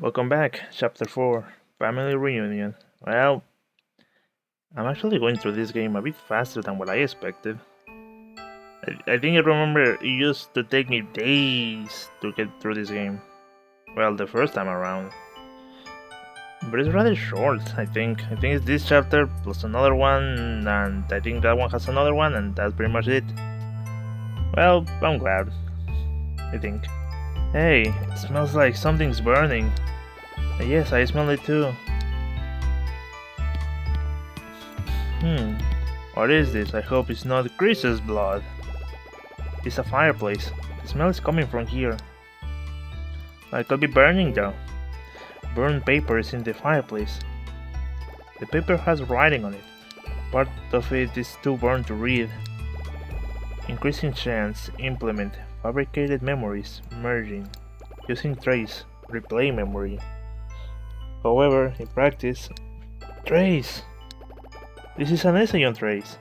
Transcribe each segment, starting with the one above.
Welcome back, Chapter 4 Family Reunion. Well, I'm actually going through this game a bit faster than what I expected. I think I remember it used to take me days to get through this game. Well, the first time around. But it's rather short, I think. I think it's this chapter plus another one, and I think that one has another one, and that's pretty much it. Well, I'm glad. I think. Hey, it smells like something's burning. Yes, I smell it too. What is this? I hope it's not Chris's blood. It's a fireplace. The smell is coming from here. I could be burning though. Burned paper is in the fireplace. The paper has writing on it. Part of it is too burned to read. Increasing chance. Implement. Fabricated memories. Merging. Using trace. Replay memory. However, in practice, trace. This is an essay on trace.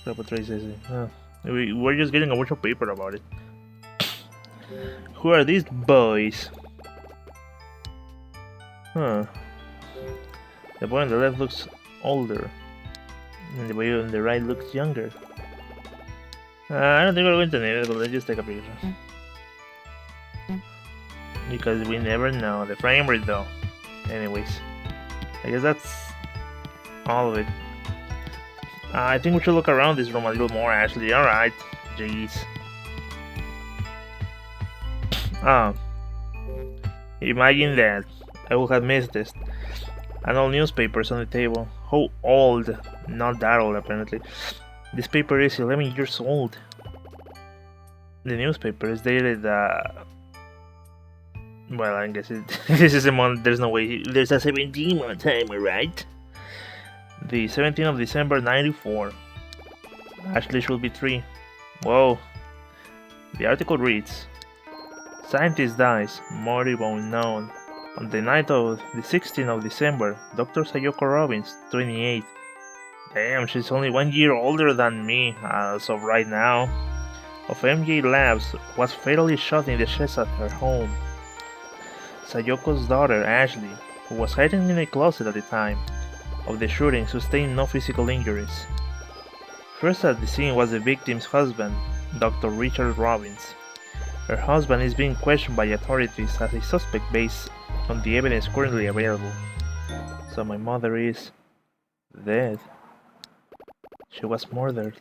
Trace essay. We're just getting a bunch of paper about it. Who are these boys? Huh. The boy on the left looks older, and the boy on the right looks younger. I don't think we're going to need it, but let's just take a picture. Because we never know. The frame rate though. Anyways, I guess that's all of it. I think we should look around this room a little more, Ashley. Alright. Jeez. Imagine that. I would have missed this. And all newspapers on the table. How old? Not that old, apparently. This paper is 11 years old. The newspaper is dated, well, I guess this is a month. There's no way. There's a 17-month timer, right? The 17th of December, 94. Ashley should be 3. Whoa. The article reads: Scientist dies, moribund known. On the night of the 16th of December, Dr. Sayoko Robbins, 28. Damn, she's only 1 year older than me, as of right now. Of MJ Labs, was fatally shot in the chest at her home. Sayoko's daughter, Ashley, who was hiding in a closet at the time of the shooting, sustained no physical injuries. First at the scene was the victim's husband, Dr. Richard Robbins. Her husband is being questioned by authorities as a suspect based on the evidence currently available. So my mother is dead. She was murdered.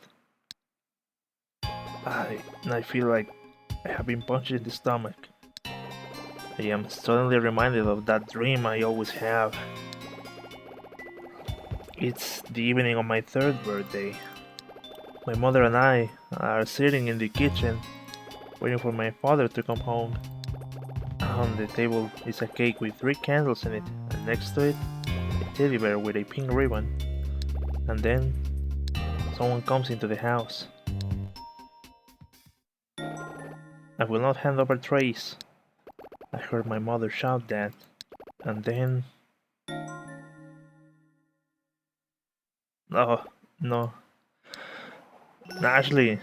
I feel like I have been punched in the stomach. I am suddenly reminded of that dream I always have. It's the evening of my 3rd birthday. My mother and I are sitting in the kitchen, waiting for my father to come home. On the table is a cake with 3 candles in it, and next to it, a teddy bear with a pink ribbon. And then, someone comes into the house. I will not hand over trays. I heard my mother shout that, and then... Oh, no. Ashley!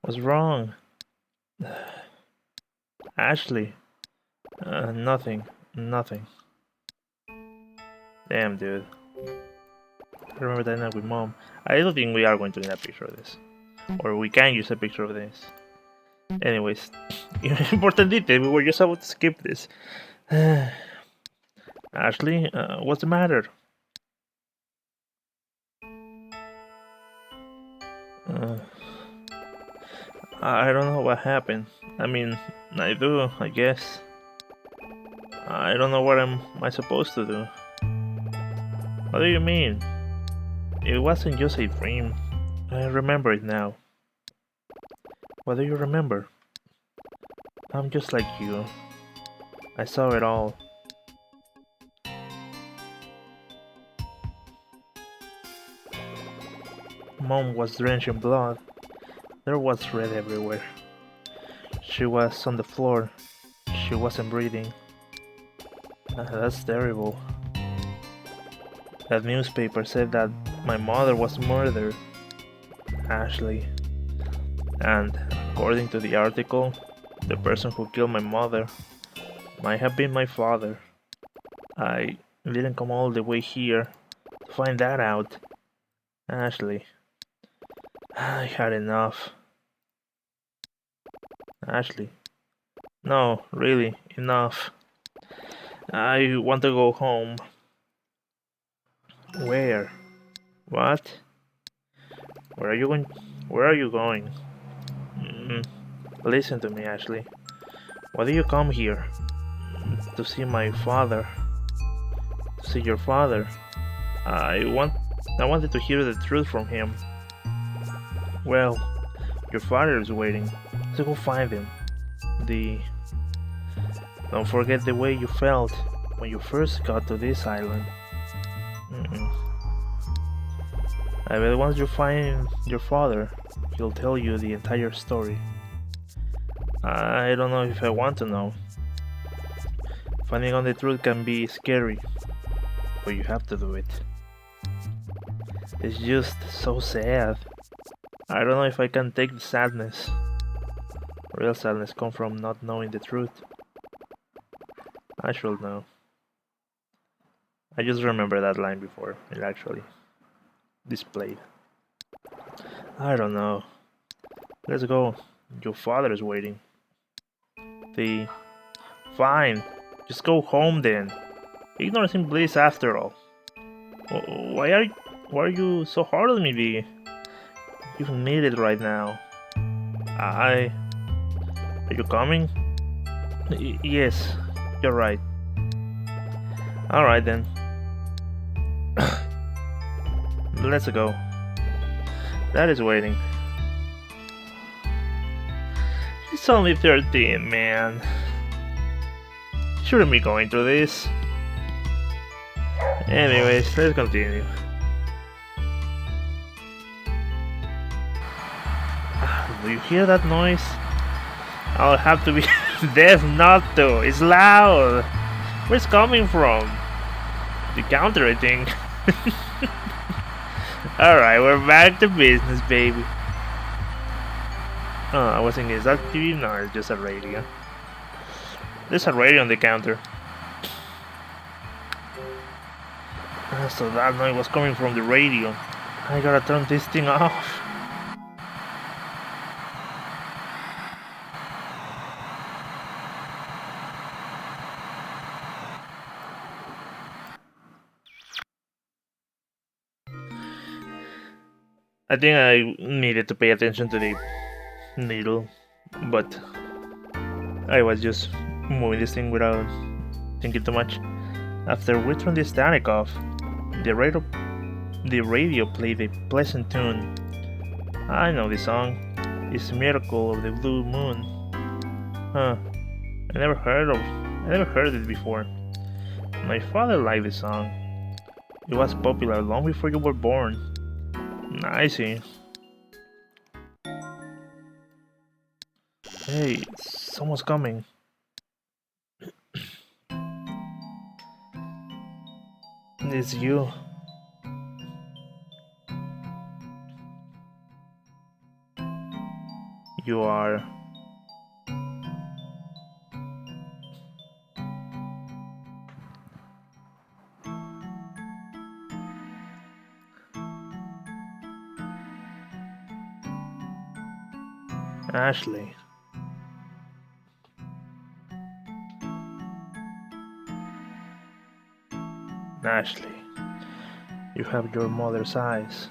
What's wrong? Ashley! Nothing. Nothing. Damn, dude. I remember that night with mom. I don't think we are going to need a picture of this. Or we can use a picture of this. Anyways, important detail, we were just about to skip this. Ashley, what's the matter? I don't know what happened. I mean, I do, I guess. I don't know what am I supposed to do. What do you mean? It wasn't just a dream. I remember it now. What do you remember? I'm just like you. I saw it all. Mom was drenched in blood. There was red everywhere. She was on the floor. She wasn't breathing. That's terrible. That newspaper said that my mother was murdered. Ashley. And according to the article, The person who killed my mother might have been my father. I didn't come all the way here to find that out. Ashley, I had enough. Ashley, no, really, enough. I want to go home. Where? What? Where are you going? Where are you going? Mm, Listen to me, Ashley. Why do you come here? To see my father. To see your father. I want. I wanted to hear the truth from him. Well, your father is waiting. So go find him. The. Don't forget the way you felt when you first got to this island. Mm-mm. I bet once you find your father, he'll tell you the entire story. I don't know if I want to know. Finding out the truth can be scary, but you have to do it. It's just so sad. I don't know if I can take the sadness. Real sadness comes from not knowing the truth. I should know. I just remember that line before it actually displayed. I don't know. Let's go. Your father is waiting. Fine. Just go home then. Ignore him, please. After all. Why are you so hard on me, V? You need it right now. Are you coming? Yes, you're right. Alright then. Let's go. Dad is waiting. He's only 13, man. Shouldn't be going through this. Anyways, let's continue. Do you hear that noise? I'll have to be deaf not to. It's loud. Where's it coming from? The counter, I think. Alright, we're back to business, baby. Oh, I was thinking, is that TV? No, it's just a radio. There's a radio on the counter. So that noise was coming from the radio. I gotta turn this thing off. I think I needed to pay attention to the needle, but I was just moving this thing without thinking too much. After we turned the static off, the radio played a pleasant tune. I know this song. It's Miracle of the Blue Moon. Huh. I never heard it before. My father liked the song. It was popular long before you were born. I see. Hey, someone's coming. It's you. You are. Ashley. Ashley, you have your mother's eyes.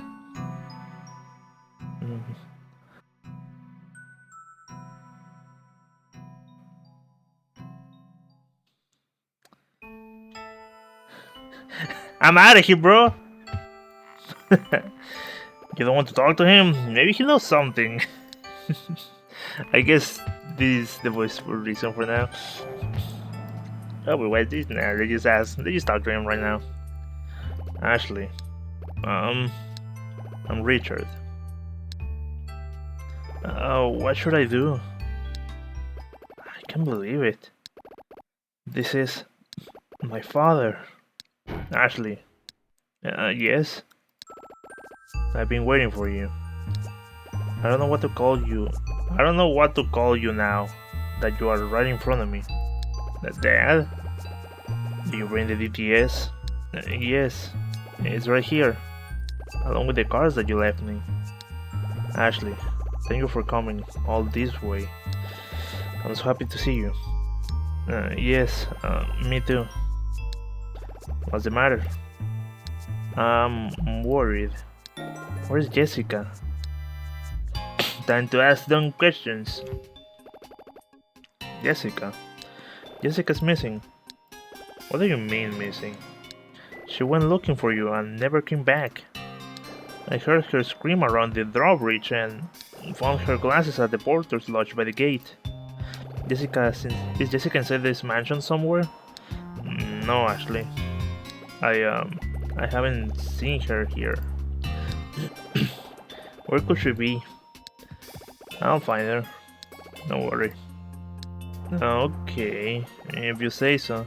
Mhm. I'm out of here, bro. You don't want to talk to him? Maybe he knows something. I guess this is the voice for reason for now. Oh, but why this now? They just talk to him right now. Ashley. I'm Richard. What should I do? I can't believe it. This is my father. Ashley. Yes? I've been waiting for you. I don't know what to call you. I don't know what to call you now. that you are right in front of me. Dad? Do you bring the DTS? Yes, it's right here, along with the cars that you left me. Ashley, thank you for coming all this way. I'm so happy to see you. Yes, me too. What's the matter? I'm worried. Where's Jessica? Time to ask dumb questions. Jessica? Jessica's missing. What do you mean missing? She went looking for you and never came back. I heard her scream around the drawbridge and found her glasses at the porter's lodge by the gate. Is Jessica inside this mansion somewhere? No, Ashley. I haven't seen her here. Where could she be? I'll find her. Don't worry. Okay, if you say so.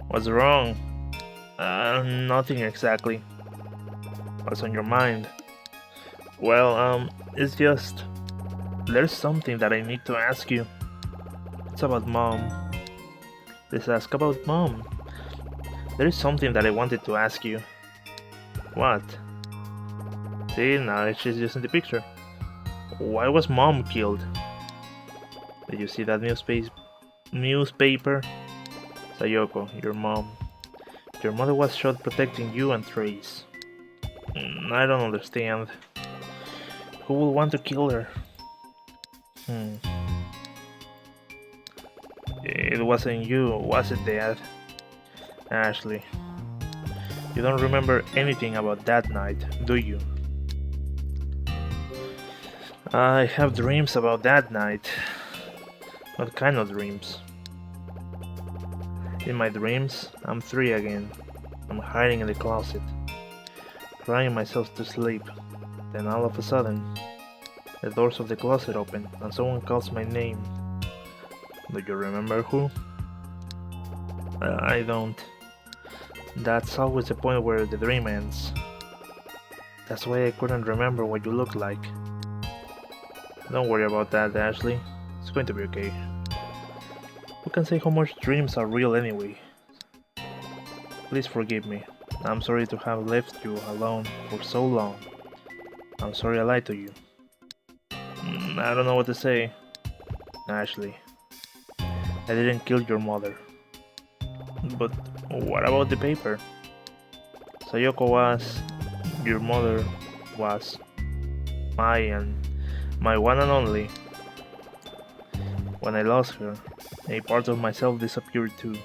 What's wrong? Nothing exactly. What's on your mind? Well, it's just... there's something that I need to ask you. It's about Mom. Let's ask about Mom. There is something that I wanted to ask you. What? See, now she's just in the picture. Why was Mom killed? Did you see that newspaper? Sayoko, your mom. Your mother was shot protecting you and Trace. I don't understand. Who would want to kill her? It wasn't you, was it, Dad? Ashley, you don't remember anything about that night, do you? I have dreams about that night. What kind of dreams? In my dreams, I'm 3 again. I'm hiding in the closet, crying myself to sleep. Then all of a sudden, the doors of the closet open and someone calls my name. Do you remember who? I don't. That's always the point where the dream ends. That's why I couldn't remember what you looked like. Don't worry about that, Ashley. It's going to be okay. Who can say how much dreams are real anyway? Please forgive me. I'm sorry to have left you alone for so long. I'm sorry I lied to you. I don't know what to say. Ashley, I didn't kill your mother. But what about the paper? Sayoko was... your mother was... my one and only. When I lost her, a part of myself disappeared too.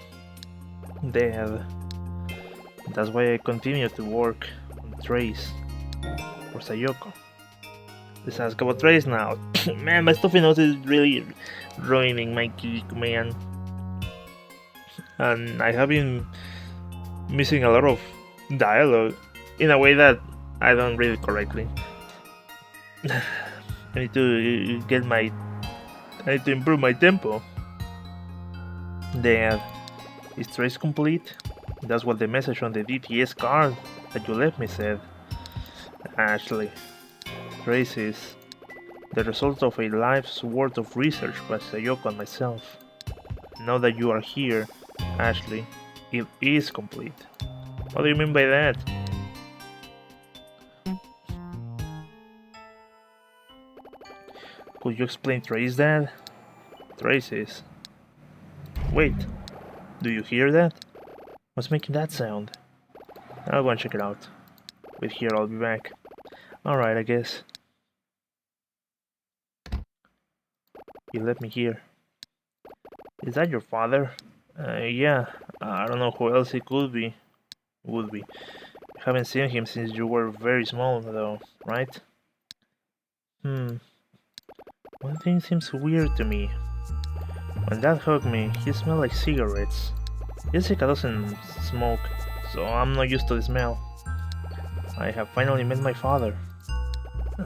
Dad. That's why I continue to work on Trace. For Sayoko. Let's ask about Trace now. Man, my stuffy nose is really ruining my geek, man. And I have been missing a lot of dialogue in a way that I don't read it correctly. I need to improve my tempo. Dad, is Trace complete? That's what the message on the DTS card that you left me said. Ashley, Trace is the result of a life's worth of research by Sayoko and myself. Now that you are here, Ashley, it is complete. What do you mean by that? Could you explain Trace, Dad? Trace is... Wait, do you hear that? What's making that sound? I'll go and check it out. Wait here, I'll be back. Alright, I guess. You left me here. Is that your father? Yeah. I don't know who else it could be. Would be. Haven't seen him since you were very small, though, right? One thing seems weird to me. When Dad hugged me, he smelled like cigarettes. Jessica doesn't smoke, so I'm not used to the smell. I have finally met my father.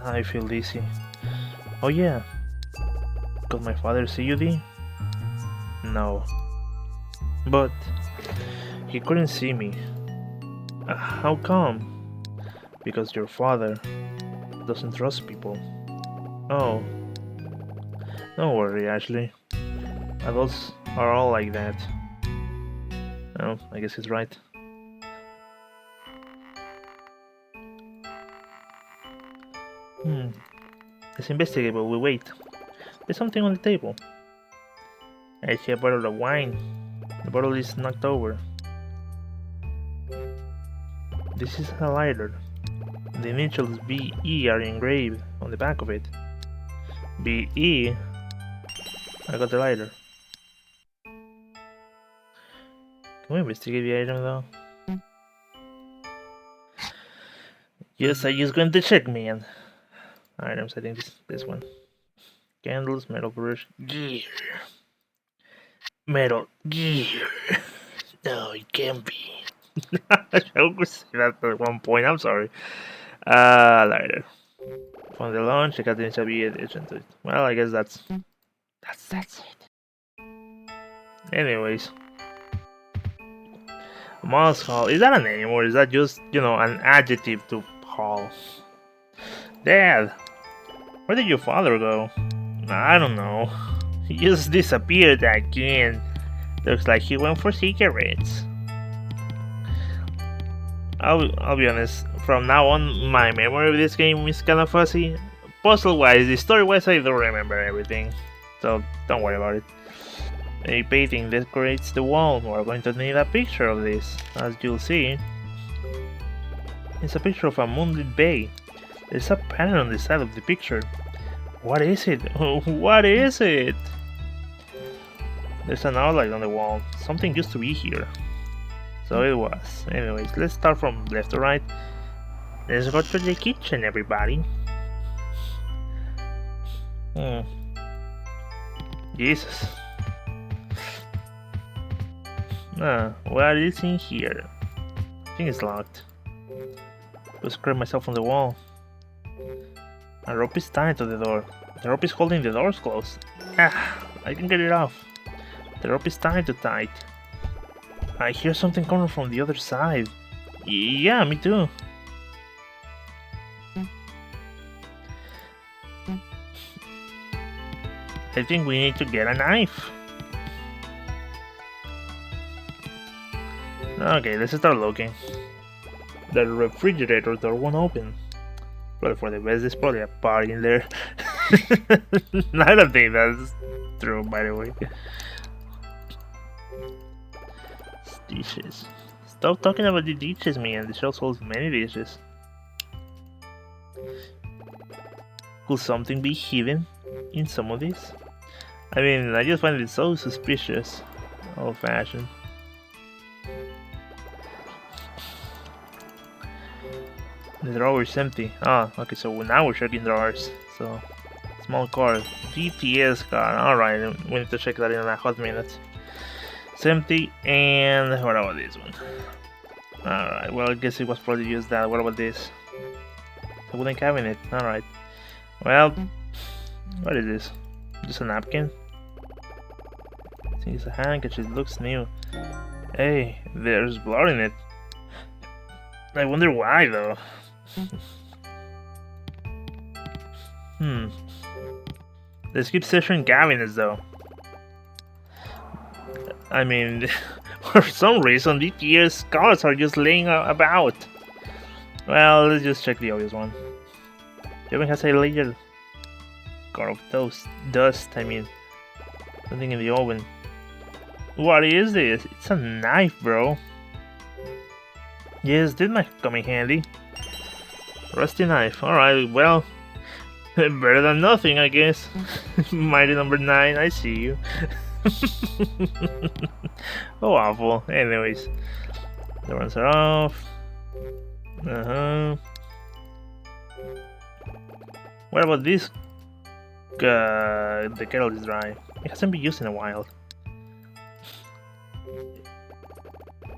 I feel dizzy. Oh yeah. Could my father see you, Dee? No. But he couldn't see me. How come? Because your father doesn't trust people. Oh. Don't worry, Ashley. Adults are all like that. Oh, I guess he's right. Let's investigate while we wait. There's something on the table. I see a bottle of wine. The bottle is knocked over. This is a lighter. The initials BE are engraved on the back of it. BE? I got the lighter. Can we investigate the item though? Yes, I just going to check, man. Items, I think this one. Candles, metal brush, gear. Metal gear. No, it can't be. I would say that at one point, I'm sorry. Lighter. From the launch, I got the Xavier edition to it. Well, I guess that's it. Anyways. Moss Hall. Is that a name or is that just, you know, an adjective to Hall? Dad! Where did your father go? I don't know. He just disappeared again. Looks like he went for cigarettes. I'll be honest, from now on my memory of this game is kinda fuzzy. Puzzle wise, the story wise I don't remember everything. So don't worry about it. A painting decorates the wall. We're going to need a picture of this. As you'll see, it's a picture of a moonlit bay. There's a pattern on the side of the picture. What is it? What is it? There's an outline on the wall. Something used to be here. So it was. Anyways, let's start from left to right. Let's go to the kitchen, everybody. Jesus. What is in here? I think it's locked. I'll scrape myself on the wall. A rope is tied to the door. The rope is holding the doors closed. I can get it off. The rope is tied too tight. I hear something coming from the other side. Yeah, me too. I think we need to get a knife. Okay, let's start looking. The refrigerator door won't open. Probably for the best, there's probably a party in there. I don't think that's true, by the way. Dishes. Stop talking about the dishes, man. The shelf holds many dishes. Could something be hidden in some of these? I mean, I just find it so suspicious. Old-fashioned. The drawer is empty. Okay, so now we're checking drawers. So, small card. GPS card. Alright, we need to check that in a hot minute. It's empty, and what about this one? Alright, well, I guess it was probably used that. What about this? A wooden cabinet. Alright. Well, what is this? Just a napkin? I think it's a handkerchief. It looks new. Hey, there's blood in it. I wonder why, though. Let's keep searching cabinets, though. I mean, for some reason, these year's cards are just laying about. Well, let's just check the obvious one. The oven has a layer of dust, I mean. Something in the oven. What is this? It's a knife, bro. Yes, this might come in handy. Rusty knife. Alright, well, better than nothing, I guess. Mighty number 9, I see you. Oh, awful. Anyways, the ones are off. What about this? The kettle is dry. It hasn't been used in a while.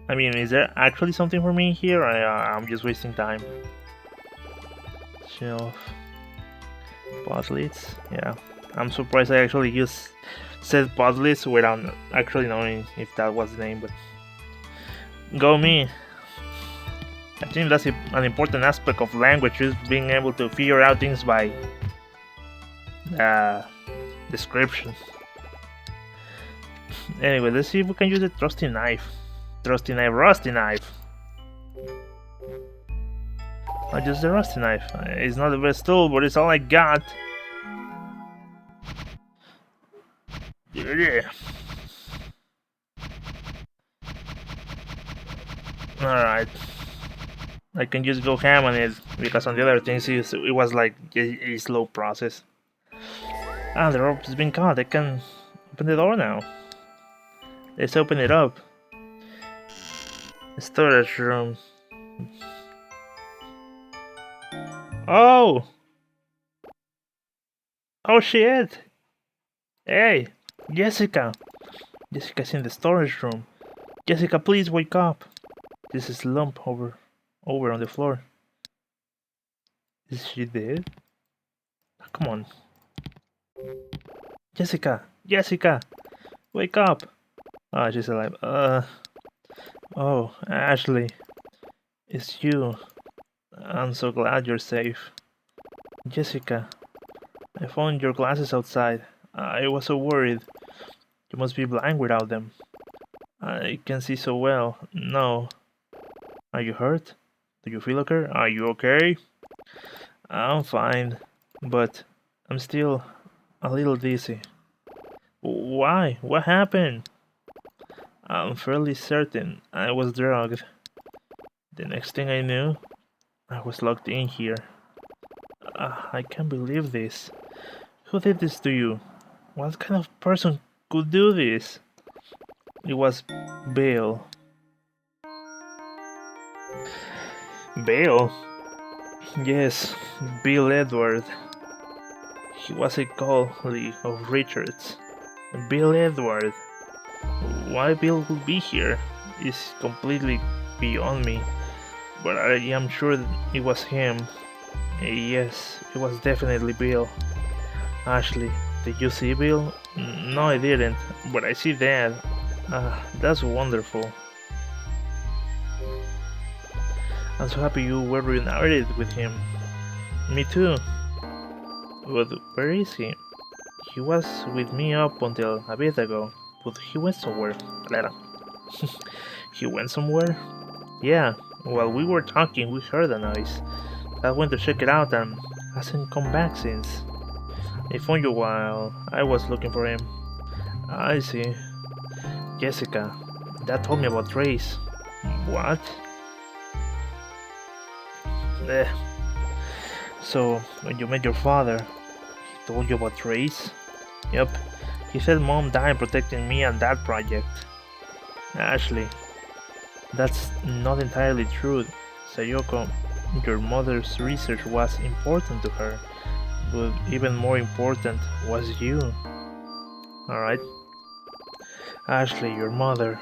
I mean, is there actually something for me here? I'm just wasting time. Shelf. Puzzlets. Yeah. I'm surprised I actually said puzzlets without actually knowing if that was the name, but go me. I think that's an important aspect of language, is being able to figure out things by description. Anyway, let's see if we can use a trusty knife. Trusty knife, rusty knife. Not just the rusty knife. It's not the best tool, but it's all I got. Yeah. Alright. I can just go ham on it, because on the other things it was like a slow process. Ah, the rope has been caught. I can open the door now. Let's open it up. Storage room. Oh! Oh shit! Hey! Jessica! Jessica's in the storage room. Jessica, please wake up! This is lump over on the floor. Is she dead? Oh, come on. Jessica! Jessica! Wake up! Oh, she's alive. Oh, Ashley. It's you. I'm so glad you're safe. Jessica, I found your glasses outside. I was so worried. You must be blind without them. I can see so well. No. Are you hurt? Do you feel okay? Are you okay? I'm fine, but I'm still a little dizzy. Why? What happened? I'm fairly certain I was drugged. The next thing I knew, I was locked in here. I can't believe this. Who did this to you? What kind of person could do this? It was Bill. Bill? Yes, Bill Edward. He was a colleague of Richard's. Bill Edward. Why Bill would be here is completely beyond me, but I am sure it was him. Yes, it was definitely Bill. Ashley, did you see Bill? No, I didn't, but I see Dad. That's wonderful. I'm so happy you were reunited with him. Me too. But where is he? He was with me up until a bit ago, but he went somewhere. He went somewhere? Yeah, while we were talking, we heard a noise. I went to check it out and hasn't come back since. I found you while I was looking for him. I see. Jessica, Dad told me about Trace. What? So, when you met your father, he told you about Trace? Yep. He said Mom died protecting me and that project. Ashley, that's not entirely true. Sayoko, your mother's research was important to her, but even more important was you. Alright. Ashley, your mother.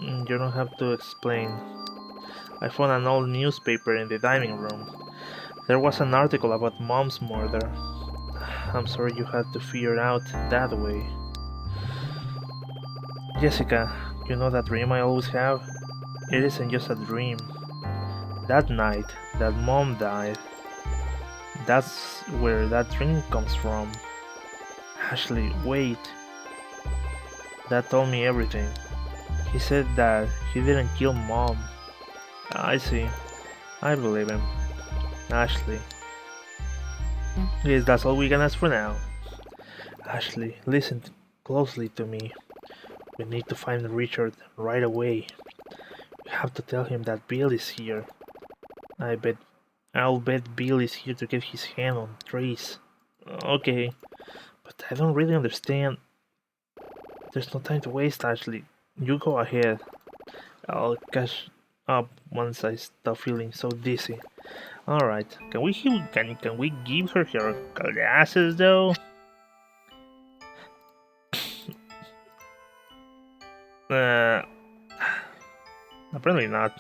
You don't have to explain. I found an old newspaper in the dining room. There was an article about Mom's murder. I'm sorry you had to figure it out that way. Jessica, you know that dream I always have? It isn't just a dream. That night that Mom died, that's where that dream comes from. Ashley, wait. Dad told me everything. He said that he didn't kill Mom. I see. I believe him. Ashley. Yes, that's all we can ask for now. Ashley, listen closely to me. We need to find Richard right away. We have to tell him that Bill is here. I'll bet Bill is here to get his hand on Trace. Okay, but I don't really understand. There's no time to waste, Ashley. You go ahead. I'll catch up once I stop feeling so dizzy. Alright, can we give her her glasses though? Apparently not.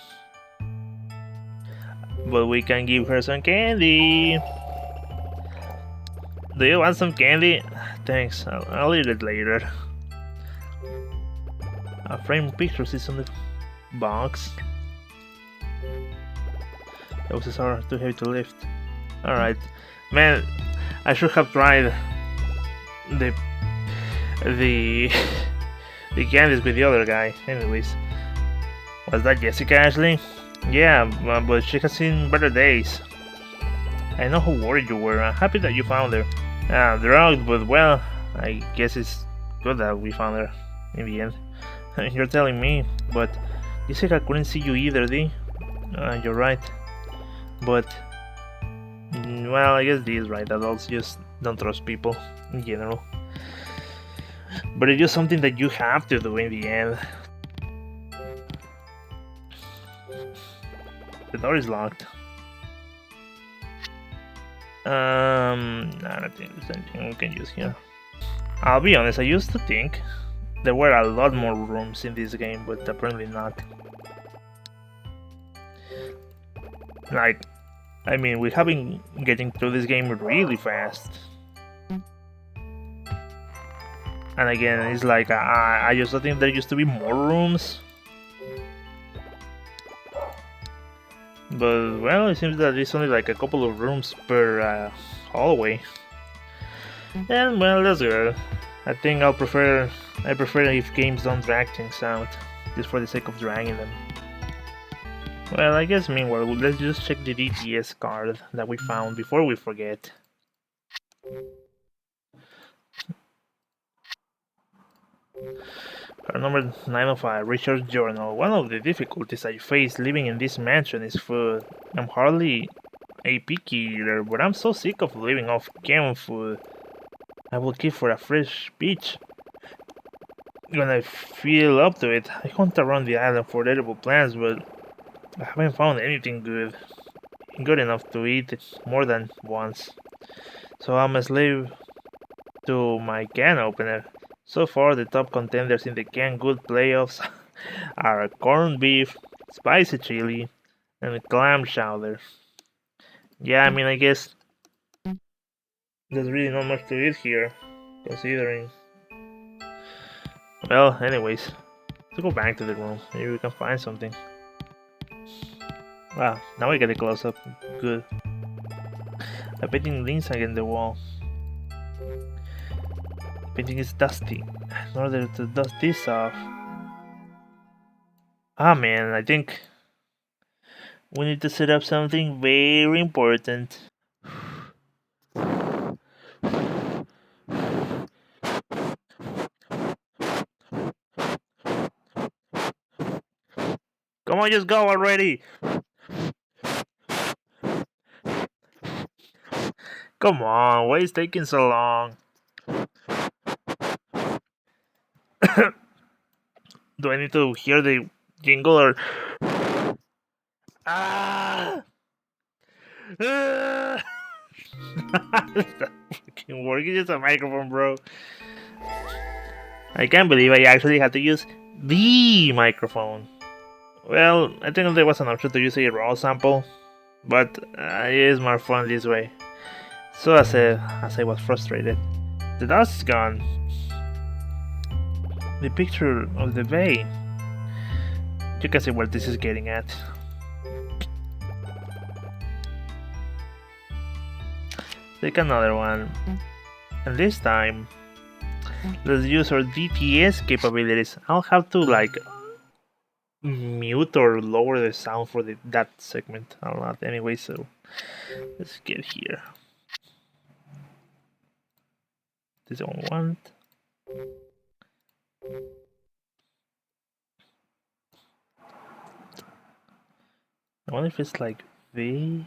But we can give her some candy. Do you want some candy? Thanks, I'll eat it later. A framed picture is on the box. Those are too heavy to lift. Alright. Man, I should have tried the the candies with the other guy. Anyways, was that Jessica Ashley? Yeah, but she has seen better days. I know how worried you were. I'm happy that you found her. Drugged, but well, I guess it's good that we found her in the end. You're telling me, but Jessica couldn't see you either, Dee. You're right. But, well, I guess Dee is right. Adults just don't trust people in general. But it's just something that you have to do in the end. The door is locked. I don't think there's anything we can use here. I'll be honest, I used to think there were a lot more rooms in this game, but apparently not. Like, I mean, we have been getting through this game really fast. And again, it's like, I just think there used to be more rooms. But, well, it seems that it's only like a couple of rooms per hallway. And, well, that's good. I think I prefer if games don't drag things out, just for the sake of dragging them. Well, I guess meanwhile, let's just check the DTS card that we found before we forget. Card number 905, Richard's Journal. One of the difficulties I face living in this mansion is food. I'm hardly a picky eater, but I'm so sick of living off canned food. I will keep for a fresh peach. When I feel up to it, I hunt around the island for edible plants, but I haven't found anything good enough to eat more than once. So I'm a slave to my can opener. So far, the top contenders in the canned good playoffs are corned beef, spicy chili, and clam chowder. Yeah, I mean, I guess there's really not much to eat here, considering. Well, anyways, let's go back to the room. Maybe we can find something. Wow, now we get a close up. Good. The painting leans against the wall. The painting is dusty. In order to dust this off. Ah man, I think we need to set up something very important. Come on, just go already! Come on, why is taking so long? Do I need to hear the jingle or... Ah! Ah! It's not fucking working, it's a microphone, bro. I can't believe I actually had to use the microphone. Well, I think there was an option to use a raw sample, but it is more fun this way. So as I was frustrated, the dust is gone. The picture of the bay. You can see what this is getting at. Take another one, and this time, let's use our DTS capabilities. I'll have to like mute or lower the sound for that segment a lot anyway, so let's get here. This one want. I wonder if it's like this.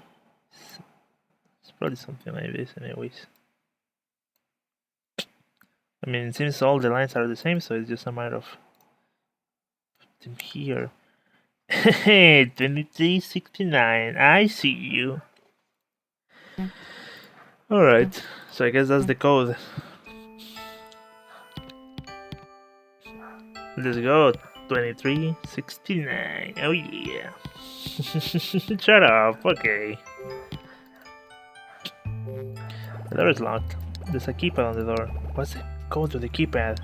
It's probably something like this anyways. I mean, it seems all the lines are the same, so it's just a matter of them here. 2369, I see you. Alright, so I guess that's the code. Let's go, 2369, oh yeah. Shut up, okay. The door is locked. There's a keypad on the door. What's the code to the keypad?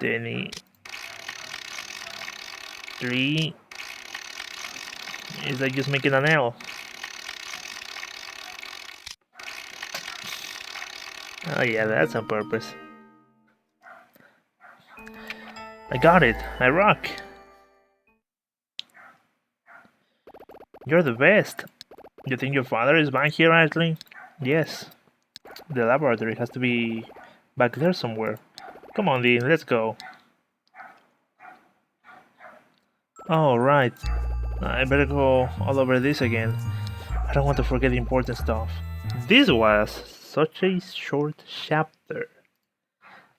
23. Is that just making an L? Oh yeah, that's on purpose. I got it. I rock. You're the best. You think your father is back here, Ashley? Yes. The laboratory has to be back there somewhere. Come on, Dean, let's go. Oh, right. I better go all over this again. I don't want to forget the important stuff. This was such a short chapter.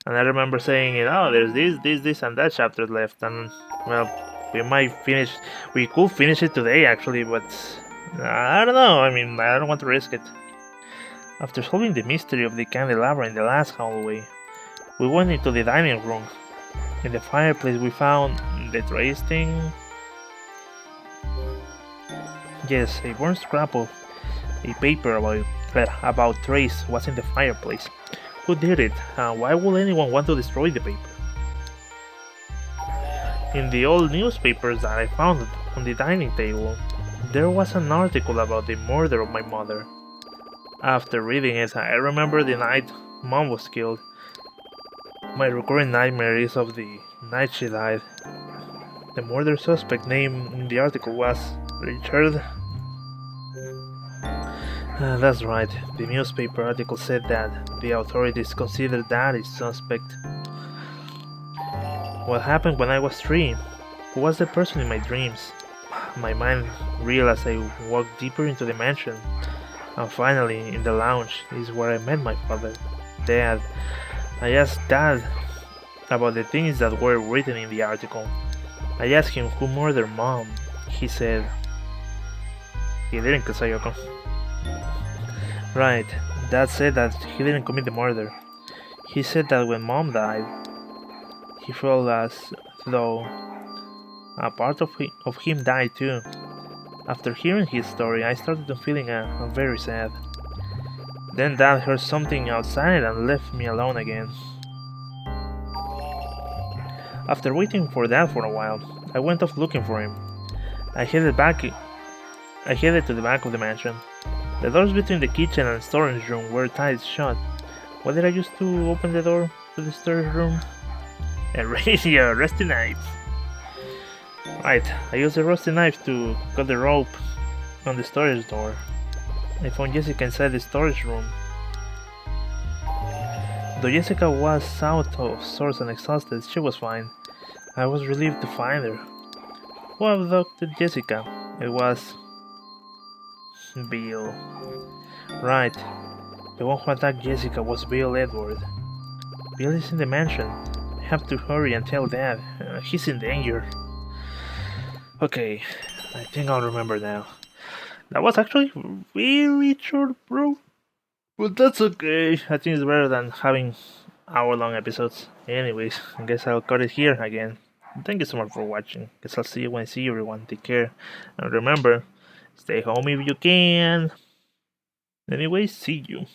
And I remember saying, oh, there's this, and that chapter left. And, well, we could finish it today, actually, but I don't know. I mean, I don't want to risk it. After solving the mystery of the candelabra in the last hallway, we went into the dining room. In the fireplace, we found the trace thing. Yes, a worn scrap of a paper about Trace was in the fireplace. Who did it? Why would anyone want to destroy the paper? In the old newspapers that I found on the dining table, there was an article about the murder of my mother. After reading it, I remember the night Mom was killed. My recurring nightmare is of the night she died. The murder suspect name in the article was Richard. That's right, the newspaper article said that the authorities considered that a suspect. What happened when I was 3? Who was the person in my dreams? My mind reeled as I walked deeper into the mansion. And finally, in the lounge, is where I met my father, Dad. I asked Dad about the things that were written in the article. I asked him who murdered Mom. He said, he didn't kill Sayoko. Right, Dad said that he didn't commit the murder. He said that when Mom died, he felt as though a part of him died too. After hearing his story, I started feeling very sad. Then Dad heard something outside and left me alone again. After waiting for Dad for a while, I went off looking for him. I headed to the back of the mansion. The doors between the kitchen and storage room were tied shut. What did I use to open the door to the storage room? A rusty knife. Right, I used a rusty knife to cut the rope on the storage door. I found Jessica inside the storage room. Though Jessica was out of sorts and exhausted, she was fine. I was relieved to find her. Who abducted Jessica? It was Bill. Right, the one who attacked Jessica was Bill Edward. Bill is in the mansion. I have to hurry and tell Dad. He's in danger. Okay, I think I'll remember now. That was actually very short, bro. But that's okay. I think it's better than having hour-long episodes. Anyways, I guess I'll cut it here again. Thank you so much for watching. Guess I'll see you when I see you, everyone. Take care. And remember, stay home if you can. Anyways, see you.